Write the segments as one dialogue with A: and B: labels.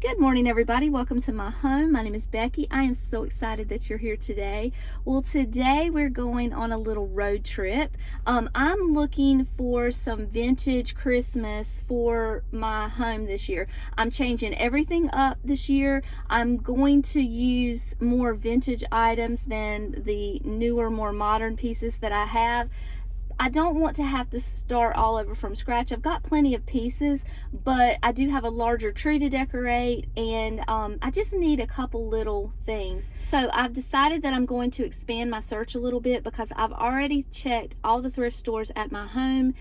A: Good morning, everybody. Welcome to my home. My name is Becky. I am so excited that you're here today. Well, today we're going on a little road trip. I'm looking for some vintage Christmas for my home this year. I'm changing everything up this year. I'm going to use more vintage items than the newer, more modern pieces that I have. I don't want to have to start all over from scratch. I've got plenty of pieces, but I do have a larger tree to decorate, and I just need a couple little things. So I've decided that I'm going to expand my search a little bit because I've already checked all the thrift stores at my home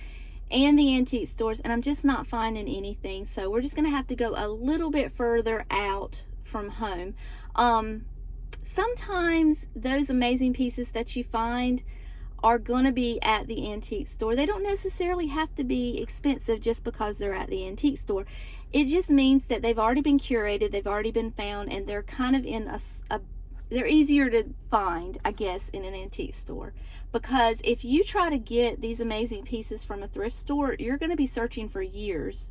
A: and the antique stores, and I'm just not finding anything. So we're just going to have to go a little bit further out from home. Sometimes those amazing pieces that you find are going to be at the antique store. They don't necessarily have to be expensive just because they're at the antique store. It just means that they've already been curated, they've already been found, and they're kind of in they're easier to find, I guess, in an antique store. Because if you try to get these amazing pieces from a thrift store, you're going to be searching for years.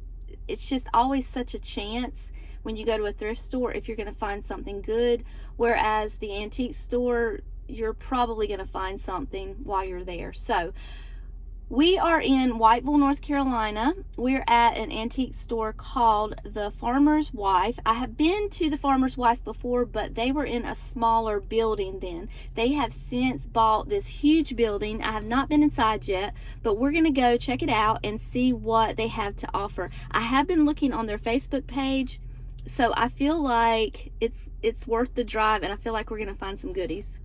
A: It's just always such a chance when you go to a thrift store if you're going to find something good, whereas the antique store, you're probably going to find something while you're there. So we are in Whiteville, North Carolina. We're at an antique store called The Farmer's Wife. I have been to The Farmer's Wife before, but they were in a smaller building then. They have since bought this huge building. I have not been inside yet, but we're going to go check it out and see what they have to offer. I have been looking on their Facebook page, so I feel like it's worth the drive, and I feel like we're going to find some goodies.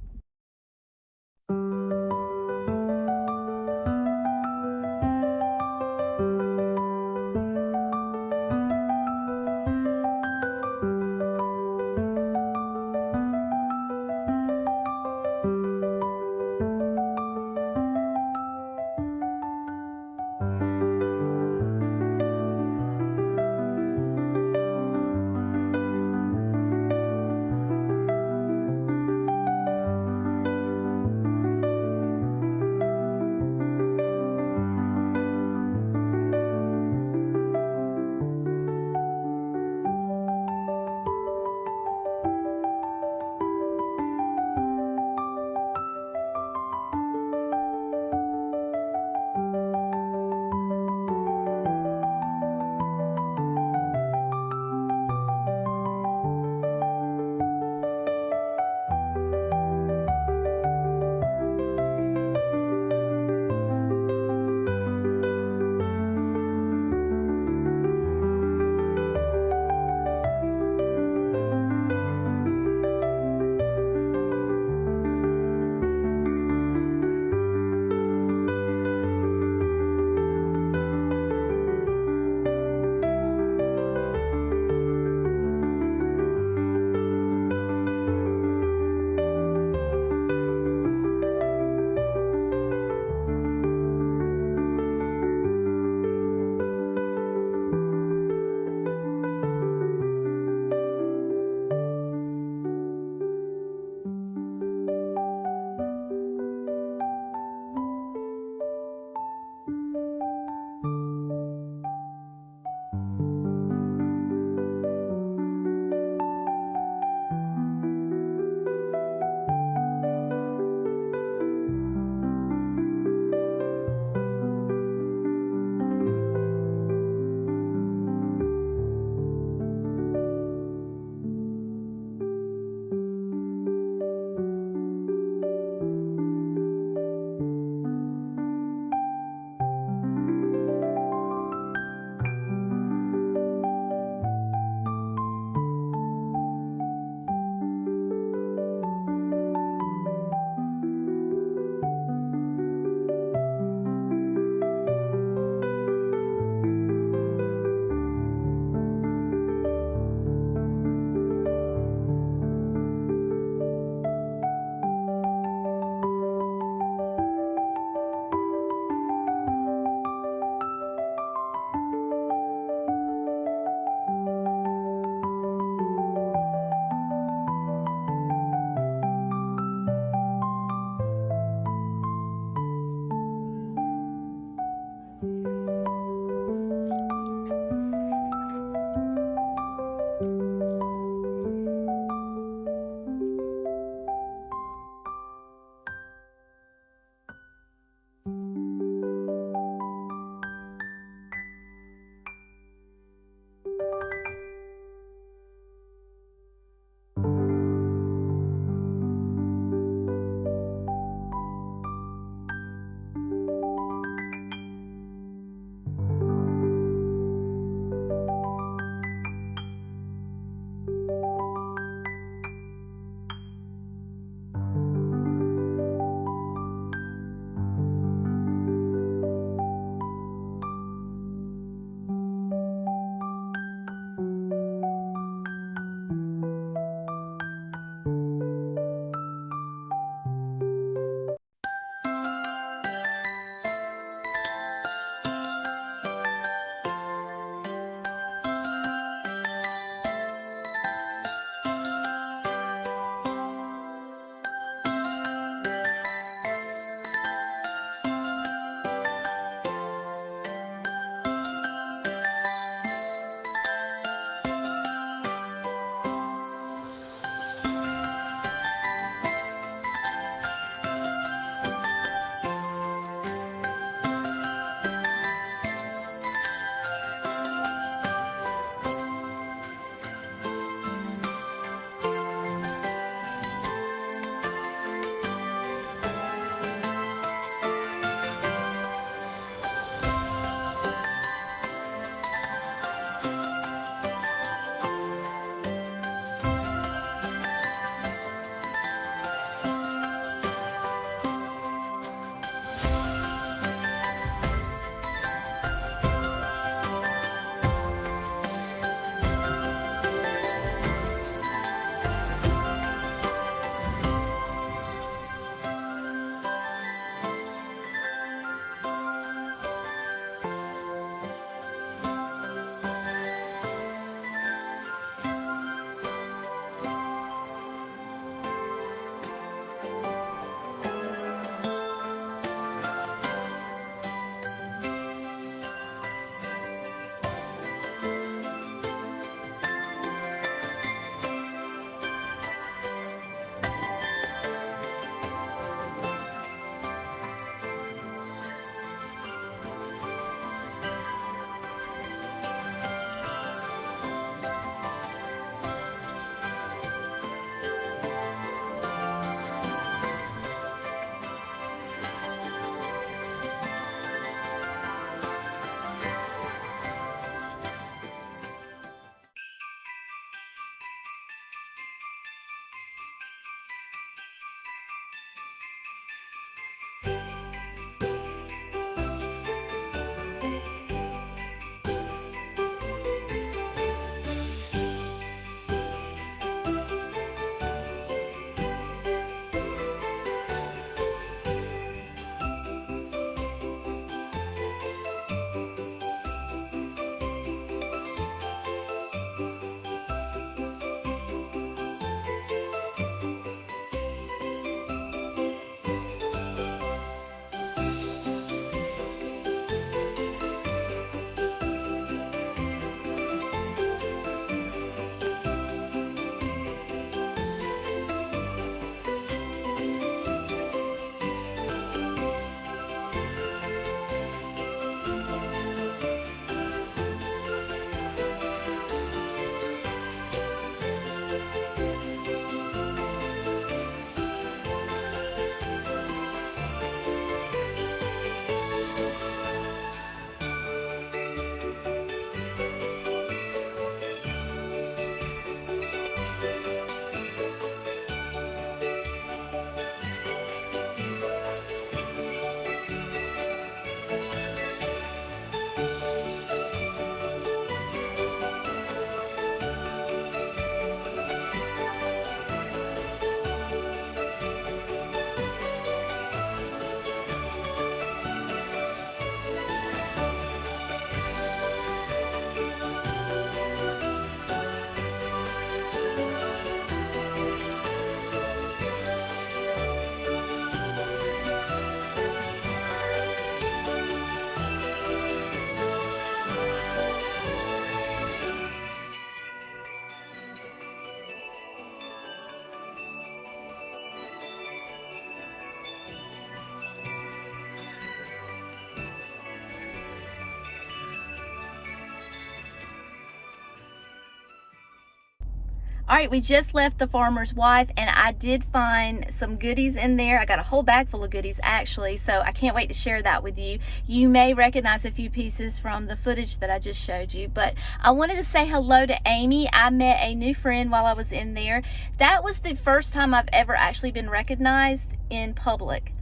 A: All right, we just left the Farmer's Wife, and I did find some goodies in there. I got a whole bag full of goodies, actually, so I can't wait to share that with you. You may recognize a few pieces from the footage that I just showed you, but I wanted to say hello to Amy. I met a new friend while I was in there. That was the first time I've ever actually been recognized in public.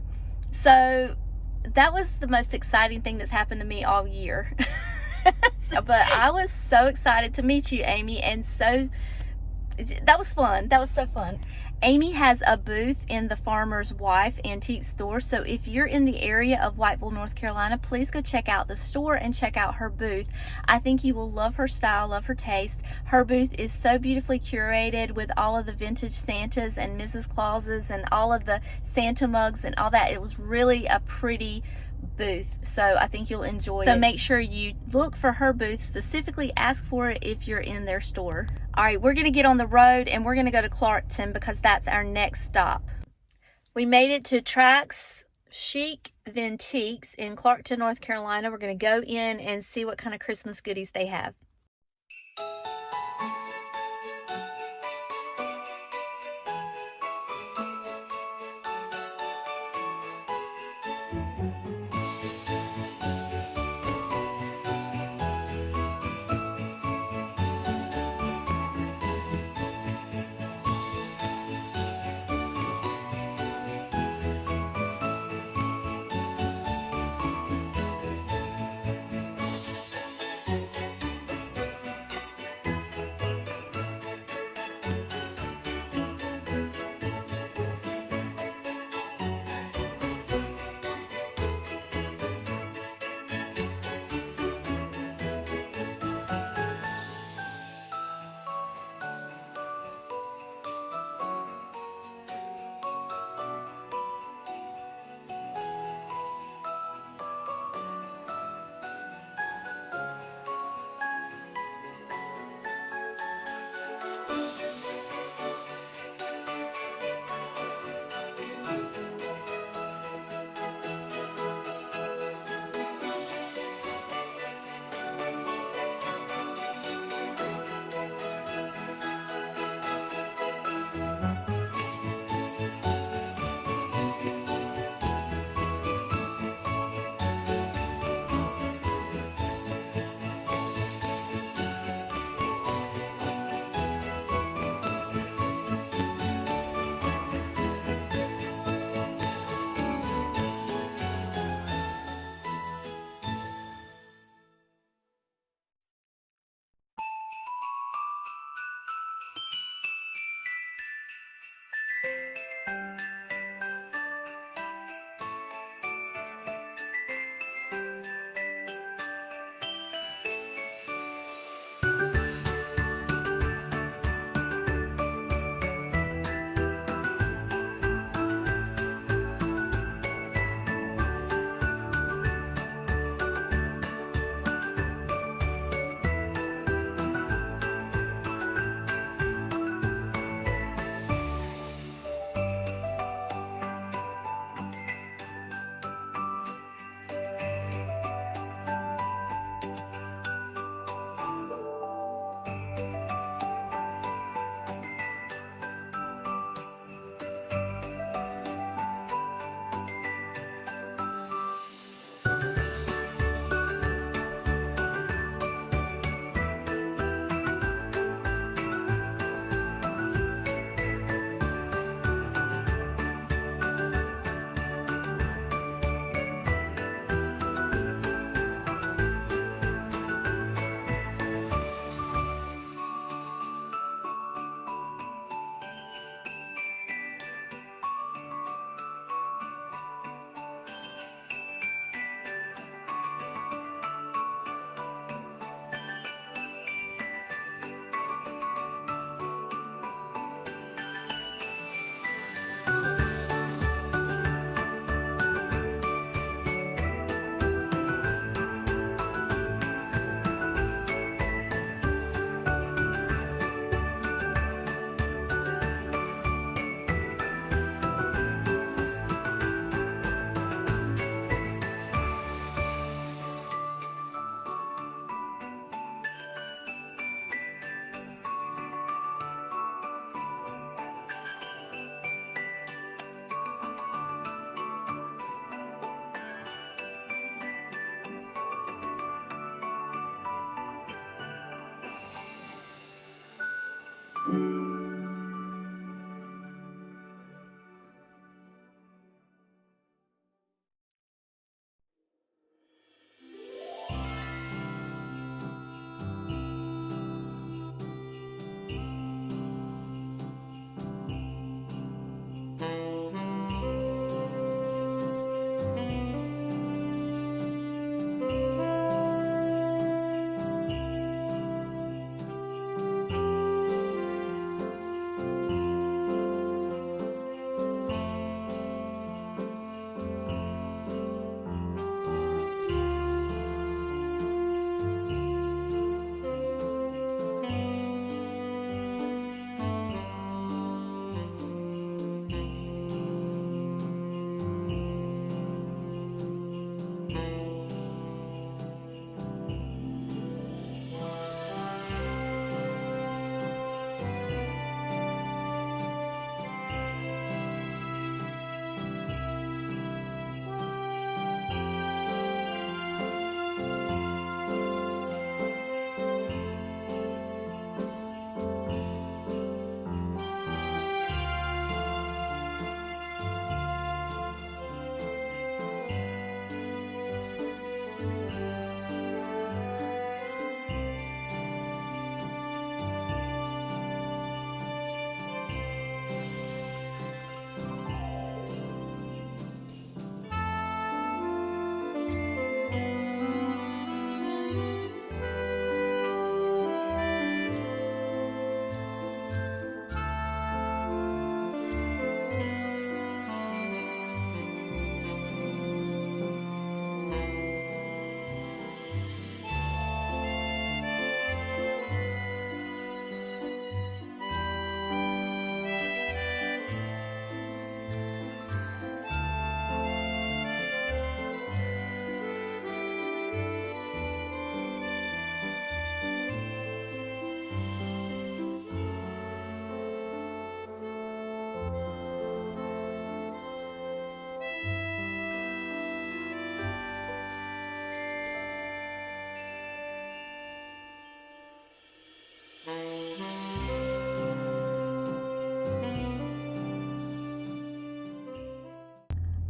A: So that was the most exciting thing that's happened to me all year. But I was so excited to meet you, Amy, and that was fun. That was so fun. Amy has a booth in the Farmer's Wife antique store. So if you're in the area of Whiteville, North Carolina, please go check out the store and check out her booth. I think you will love her style, love her taste. Her booth is so beautifully curated with all of the vintage Santas and Mrs. Clauses and all of the Santa mugs and all that. It was really a pretty booth, so I think you'll enjoy it. So make sure you look for her booth, specifically ask for it if you're in their store. All right, we're gonna get on the road and we're gonna go to Clarkton because that's our next stop. We made it to Trax Chic Vintiques in Clarkton, North Carolina. We're gonna go in and see what kind of Christmas goodies they have.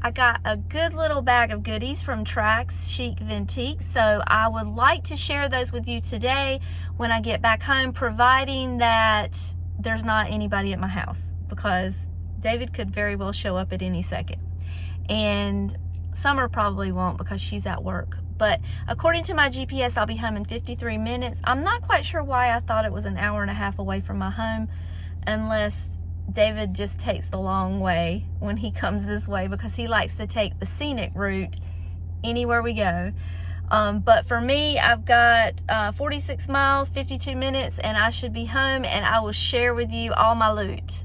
A: I got a good little bag of goodies from Trax Chic Vintique, so I would like to share those with you today when I get back home, providing that there's not anybody at my house, because David could very well show up at any second. And Summer probably won't because she's at work. But according to my GPS, I'll be home in 53 minutes. I'm not quite sure why I thought it was an hour and a half away from my home, unless David just takes the long way when he comes this way, because he likes to take the scenic route anywhere we go. But for me, I've got 46 miles, 52 minutes, and I should be home, and I will share with you all my loot.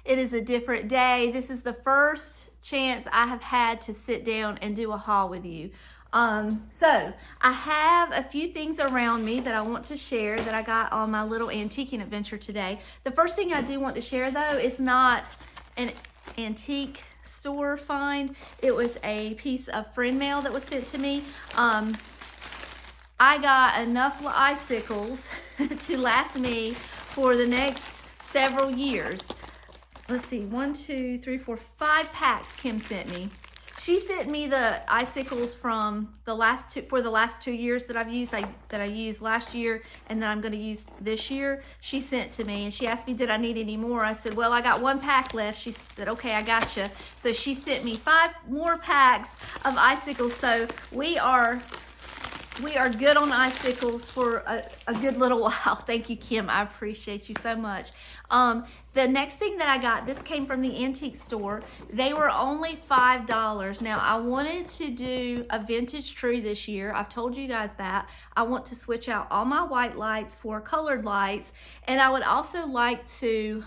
A: It is a different day. This is the first chance I have had to sit down and do a haul with you. So I have a few things around me that I want to share that I got on my little antiquing adventure today. The first thing I do want to share, though, is not an antique store find. It was a piece of friend mail that was sent to me. I got enough icicles to last me for the next several years. Let's see, 1, 2, 3, 4, 5 packs Kim sent me. She sent me the icicles from the last 2 years that I've used, that I used last year and that I'm going to use this year. She sent to me and she asked me, did I need any more? I said, well, I got 1 pack left. She said, okay, I gotcha. So she sent me 5 more packs of icicles. So we are good on icicles for a good little while. Thank you, Kim. I appreciate you so much. The next thing that I got, this came from the antique store. They were only $5. Now, I wanted to do a vintage tree this year. I've told you guys that. I want to switch out all my white lights for colored lights. And I would also like to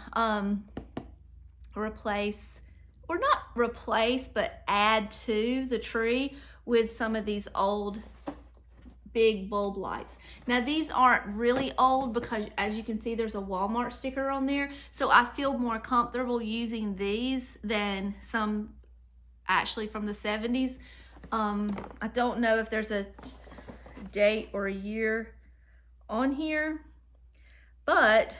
A: replace, or not replace, but add to the tree with some of these old big bulb lights. Now these aren't really old because, as you can see, there's a Walmart sticker on there, so I feel more comfortable using these than some actually from the 70s. I don't know if there's a date or a year on here, but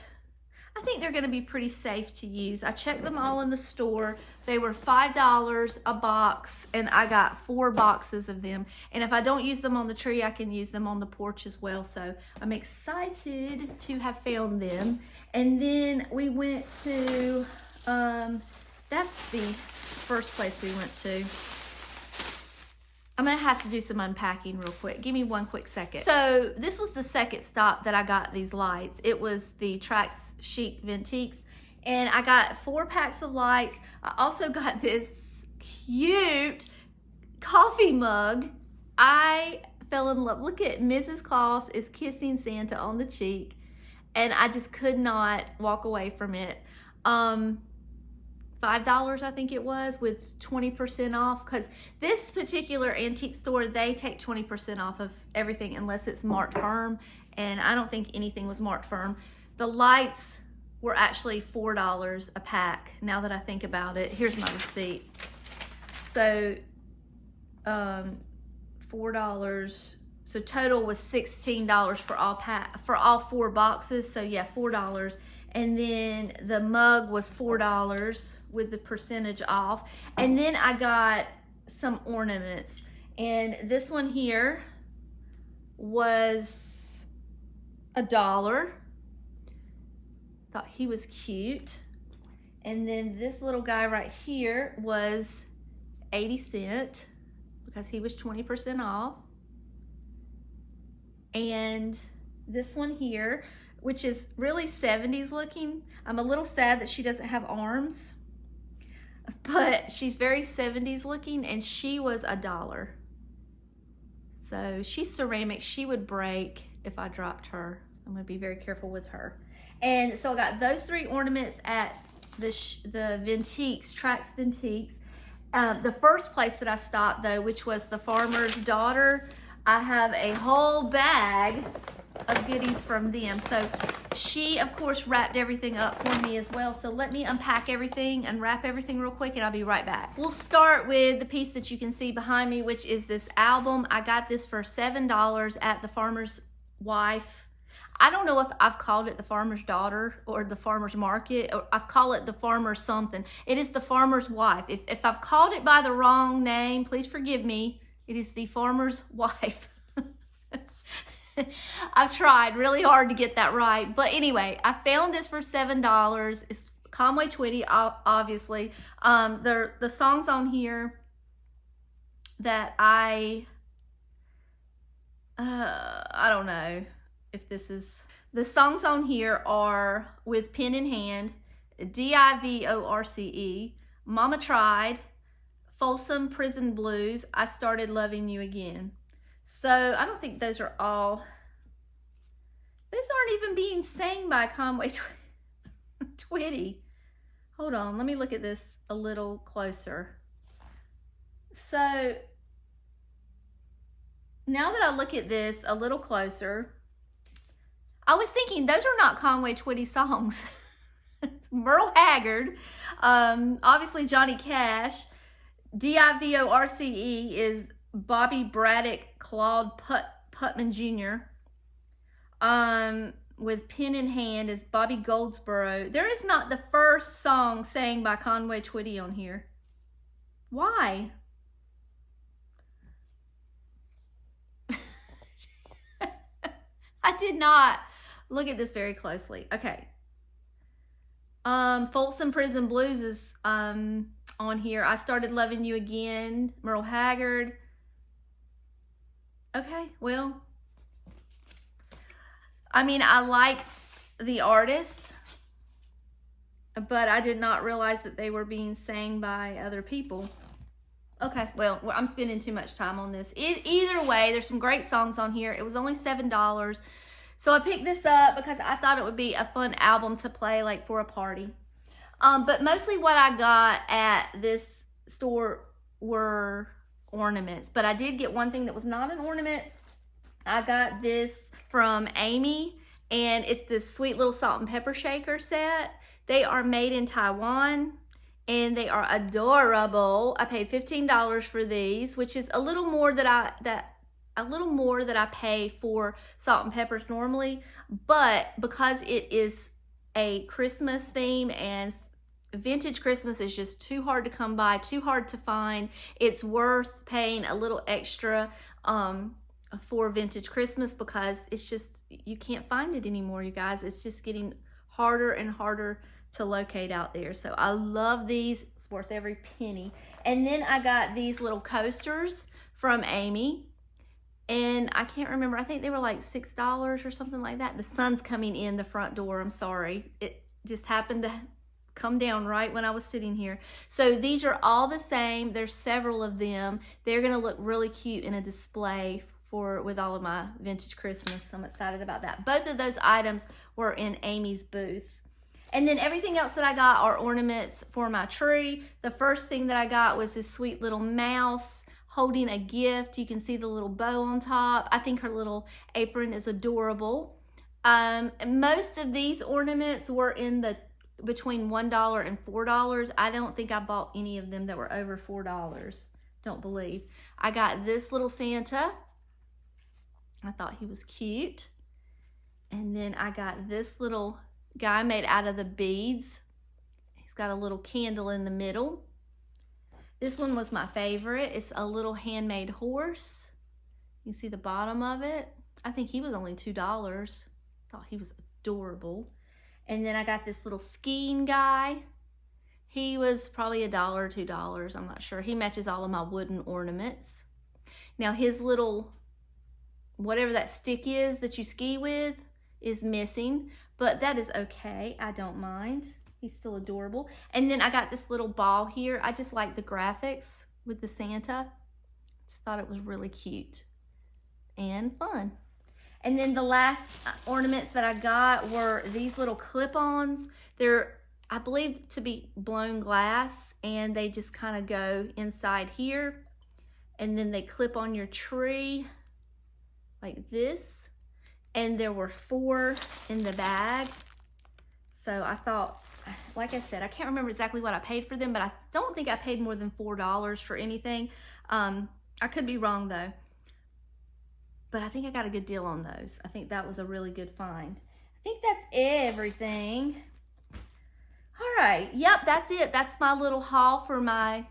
A: I think they're going to be pretty safe to use. I checked them all in the store. They were $5 a box, and I got 4 boxes of them. And if I don't use them on the tree, I can use them on the porch as well. So I'm excited to have found them. And then we went to, that's the first place we went to. I'm gonna have to do some unpacking real quick. Give me 1 quick second. So this was the second stop that I got these lights. It was the Trax Chic Vintiques, and I got 4 packs of lights. I also got this cute coffee mug. I fell in love. Look at Mrs. Claus is kissing Santa on the cheek, and I just could not walk away from it. $5 I think it was, with 20% off, because this particular antique store, they take 20% off of everything unless it's marked firm, and I don't think anything was marked firm. The lights were actually $4 a pack, now that I think about it. Here's my receipt. So $4, so total was $16 for all 4 boxes. So yeah, $4. And then the mug was $4 with the percentage off. And then I got some ornaments. And this one here was $1. Thought he was cute. And then this little guy right here was 80 cents because he was 20% off. And this one here, which is really 70s looking. I'm a little sad that she doesn't have arms, but she's very 70s looking, and she was $1. So she's ceramic. She would break if I dropped her. I'm gonna be very careful with her. And so I got those 3 ornaments at the Vintiques, Trax Vintiques. The first place that I stopped, though, which was the Farmer's Daughter, I have a whole bag of goodies from them. So she, of course, wrapped everything up for me as well. So let me unpack everything and wrap everything real quick, and I'll be right back. We'll start with the piece that you can see behind me, which is this album. I got this for $7 at the Farmer's Wife. I don't know if I've called it the Farmer's Daughter or the Farmer's Market, or I've called it the Farmer's something. It is the Farmer's Wife. If I've called it by the wrong name, please forgive me. It is the Farmer's Wife. I've tried really hard to get that right. But anyway, I found this for $7. It's Conway Twitty, obviously. The songs on here that I don't know if this is... The songs on here are With Pen in Hand, Divorce, Mama Tried, Folsom Prison Blues, I Started Loving You Again. So I don't think those are all... Those aren't even being sang by Conway Twitty. Hold on, let me look at this a little closer. So now that I look at this a little closer, I was thinking those are not Conway Twitty songs. It's Merle Haggard, obviously Johnny Cash. Divorce is Bobby Braddock, Claude Putman Jr. With Pen in Hand is Bobby Goldsboro. There is not the first song sang by Conway Twitty on here. Why? I did not look at this very closely. Okay. Folsom Prison Blues is on here. I Started Loving You Again, Merle Haggard. Okay, well, I mean, I like the artists, but I did not realize that they were being sang by other people. Okay, well, I'm spending too much time on this. Either way, there's some great songs on here. It was only $7. So I picked this up because I thought it would be a fun album to play like for a party. But mostly what I got at this store were ornaments. But I did get one thing that was not an ornament. I got this from Amy, and it's this sweet little salt and pepper shaker set. They are made in Taiwan, and they are adorable. I paid $15 for these, which is a little more that I pay for salt and peppers normally, but because it is a Christmas theme and vintage Christmas is just too hard to come by, too hard to find, it's worth paying a little extra for vintage Christmas, because it's just, you can't find it anymore, you guys. It's just getting harder and harder to locate out there. So I love these. It's worth every penny. And then I got these little coasters from Amy. And I can't remember, I think they were like $6 or something like that. The sun's coming in the front door, I'm sorry. It just happened to come down right when I was sitting here. So these are all the same. There's several of them. They're gonna look really cute in a display with all of my vintage Christmas. So I'm excited about that. Both of those items were in Amy's booth. And then everything else that I got are ornaments for my tree. The first thing that I got was this sweet little mouse holding a gift. You can see the little bow on top. I think her little apron is adorable. Most of these ornaments were in the between $1 and $4. I don't think I bought any of them that were over $4. Don't believe. I got this little Santa. I thought he was cute. And then I got this little guy made out of the beads. He's got a little candle in the middle. This one was my favorite. It's a little handmade horse. You see the bottom of it. I think he was only $2. Thought he was adorable. And then I got this little skiing guy. He was probably $1 or $2. I'm not sure. He matches all of my wooden ornaments. Now his little, whatever that stick is that you ski with, is missing, but that is okay. I don't mind. He's still adorable. And then I got this little ball here. I just like the graphics with the Santa. Just thought it was really cute and fun. And then the last ornaments that I got were these little clip-ons. They're, I believe, to be blown glass, and they just kind of go inside here, and then they clip on your tree like this. and there were 4 in the bag. So I thought, like I said, I can't remember exactly what I paid for them, but I don't think I paid more than $4 for anything. I could be wrong though, but I think I got a good deal on those. I think that was a really good find. I think that's everything. All right, yep, that's it. That's my little haul for my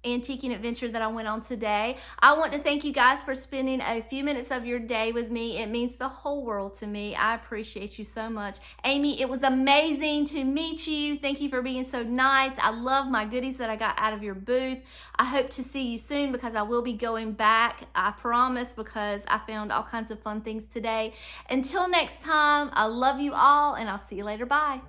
A: antiquing adventure that I went on today. I want to thank you guys for spending a few minutes of your day with me. It means the whole world to me. I appreciate you so much. Amy, it was amazing to meet you. Thank you for being so nice. I love my goodies that I got out of your booth. I hope to see you soon because I will be going back. I promise, because I found all kinds of fun things today. Until next time, I love you all and I'll see you later. Bye.